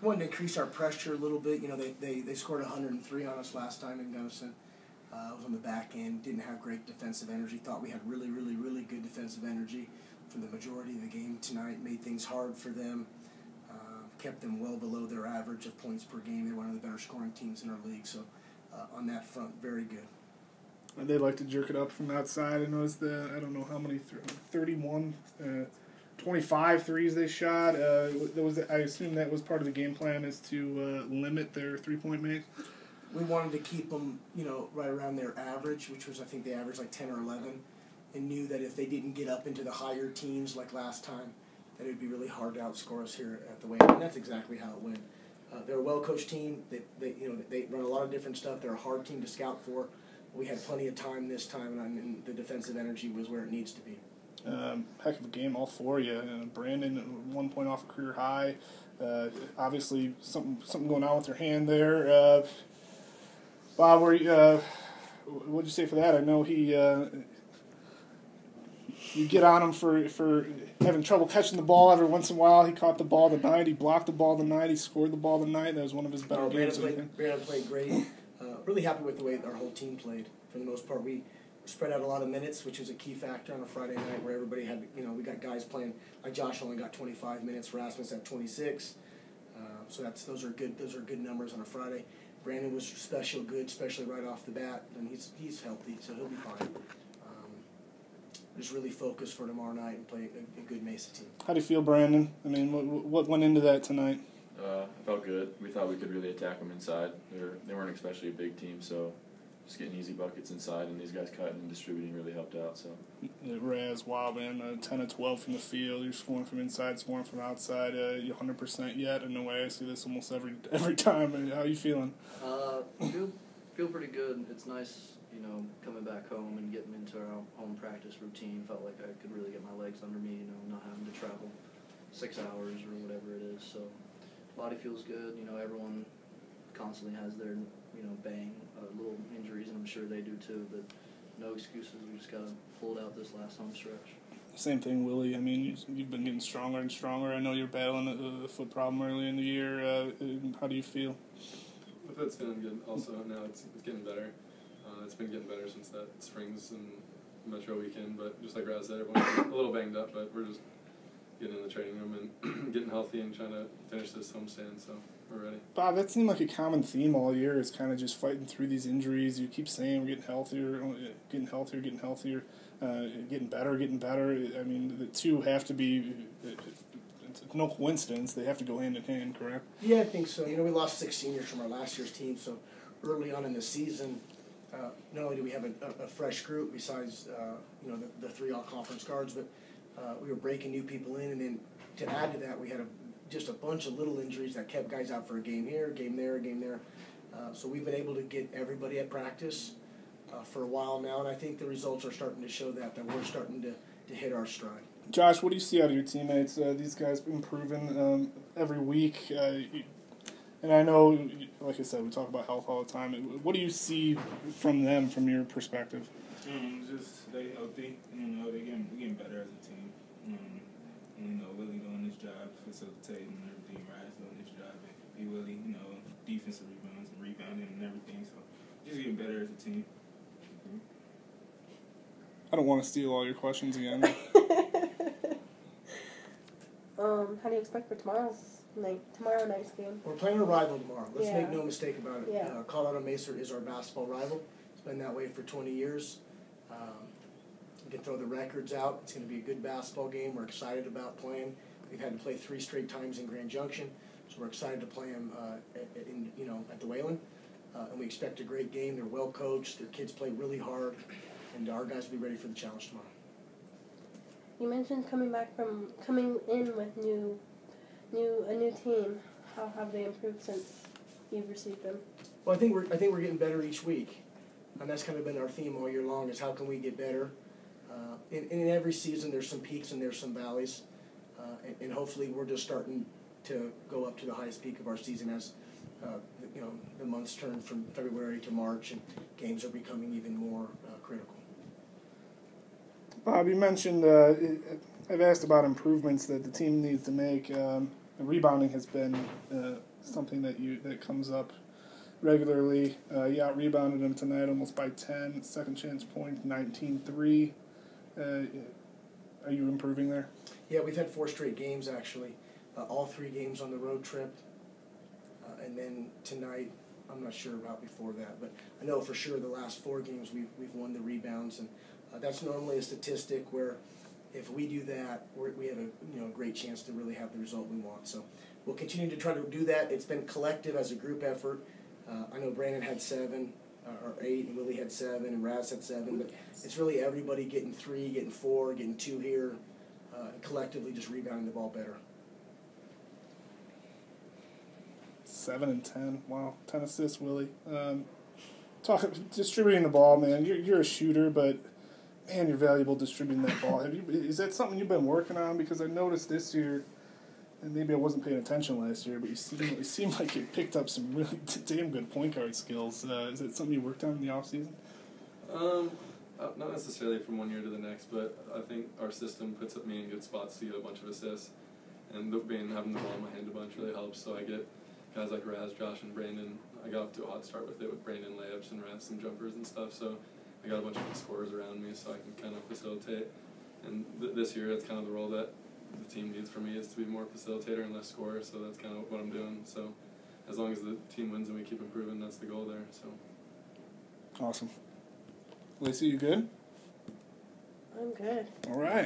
wanted to increase our pressure a little bit. You know, they scored 103 on us last time in Gunnison. Was on the back end, didn't have great defensive energy. Thought we had really, really, really good defensive energy for the majority of the game tonight. Made things hard for them. Kept them well below their average of points per game. They're one of the better scoring teams in our league. So on that front, very good. And they like to jerk it up from outside. I noticed I don't know how many, 31, 25 threes they shot. I assume that was part of the game plan, is to limit their three-point make. We wanted to keep them, right around their average, which was, I think, they averaged like 10 or 11, and knew that if they didn't get up into the higher teens like last time, that it would be really hard to outscore us here at the Wayne. And that's exactly how it went. They're a well-coached team. They run a lot of different stuff. They're a hard team to scout for. We had plenty of time this time, and the defensive energy was where it needs to be. Heck of a game, all four of you. Brandon, 1 point off a career high. Obviously, something going on with your hand there. Bob, what'd you say for that? I know you get on him for having trouble catching the ball every once in a while. He caught the ball tonight. He blocked the ball tonight. He scored the ball tonight. That was one of his better games. Brandon played great. Really happy with the way our whole team played. For the most part, we spread out a lot of minutes, which was a key factor on a Friday night where everybody had, we got guys playing. Like Josh only got 25 minutes. Rasmus at 26. So those are good numbers on a Friday. Brandon was good, especially right off the bat, and he's healthy, so he'll be fine. Just really focus for tomorrow night and play a good Mesa team. How do you feel, Brandon? I mean, what went into that tonight? I felt good. We thought we could really attack them inside. They weren't especially a big team, so just getting easy buckets inside, and these guys cutting and distributing really helped out. So Raz, wow, man, 10 of 12 from the field. You're scoring from inside, scoring from outside. You 100% yet? In a way, I see this almost every time. How are you feeling? Feel pretty good. It's nice, coming back home and getting into our home practice routine. Felt like I could really get my legs under me, not having to travel 6 hours or whatever it is. So body feels good. Everyone constantly has their, little injuries, and I'm sure they do too, but no excuses. We just got to pull it out this last home stretch. Same thing, Willie. I mean, you've been getting stronger and stronger. I know you're battling a foot problem early in the year. How do you feel? My foot's feeling good also. Now it's getting better. It's been getting better since that Springs and Metro weekend, but just like Raz said, everyone's a little banged up, but we're just getting in the training room and getting healthy and trying to finish this homestand, so we're ready. Bob, that seemed like a common theme all year, is kind of just fighting through these injuries. You keep saying we're getting healthier, getting better. I mean, the two have to be, it's no coincidence, they have to go hand in hand, correct? Yeah, I think so. We lost 6 seniors from our last year's team, so early on in the season, not only do we have a fresh group besides, the 3 all-conference guards, but we were breaking new people in, and then to add to that, we had just a bunch of little injuries that kept guys out for a game here, game there, game there. So we've been able to get everybody at practice for a while now, and I think the results are starting to show that we're starting to hit our stride. Josh, what do you see out of your teammates? These guys improving every week. And I know, like I said, we talk about health all the time. What do you see from them, from your perspective? Just stay healthy. They're getting better as a team. Willie doing his job, facilitating and everything. Rise doing his job. And Willie, defensive rebounds and rebounding and everything. So just getting better as a team. I don't want to steal all your questions again. How do you expect for tomorrow night's game? We're playing a rival tomorrow. Let's Yeah. make no mistake about it. Yeah. Colorado Mesa is our basketball rival. It's been that way for 20 years. We can throw the records out. It's going to be a good basketball game. We're excited about playing. We've had to play 3 straight times in Grand Junction, so we're excited to play them at the Wayland. And we expect a great game. They're well coached. Their kids play really hard, and our guys will be ready for the challenge tomorrow. You mentioned coming in with a new team. How have they improved since you've received them? Well, I think we're getting better each week, and that's kind of been our theme all year long. Is how can we get better? In every season, there's some peaks and there's some valleys, and hopefully we're just starting to go up to the highest peak of our season as the months turn from February to March, and games are becoming even more critical. Bob, you mentioned, I've asked about improvements that the team needs to make. rebounding has been something that comes up regularly. You out-rebounded them tonight almost by 10. Second chance point, 19-3. Are you improving there? Yeah, we've had 4 straight games, actually. All 3 games on the road trip. And then tonight, I'm not sure about before that, but I know for sure the last 4 games we've won the rebounds, and that's normally a statistic where if we do that, we have a great chance to really have the result we want. So we'll continue to try to do that. It's been collective as a group effort. I know Brandon had 7 or 8, and Willie had 7, and Raz had 7, but it's really everybody getting 3, getting 4, getting 2 here, and collectively just rebounding the ball better. 7 and 10. Wow, 10 assists, Willie. Distributing the ball, man. You're a shooter, but man, you're valuable distributing that ball. Is that something you've been working on? Because I noticed this year, and maybe I wasn't paying attention last year, but you seem like you picked up some really damn good point guard skills. Is that something you worked on in the off season? Not necessarily from one year to the next, but I think our system puts me in good spots to get a bunch of assists, and having the ball in my hand a bunch really helps. So I get guys like Raz, Josh, and Brandon. I got off to a hot start with Brandon layups and Raz some jumpers and stuff. So I got a bunch of good scorers around me, so I can kind of facilitate. And this year, that's kind of the role that the team needs from me, is to be more facilitator and less scorer. So that's kind of what I'm doing. So as long as the team wins and we keep improving, that's the goal there. So awesome. Lacey, you good? I'm good. All right.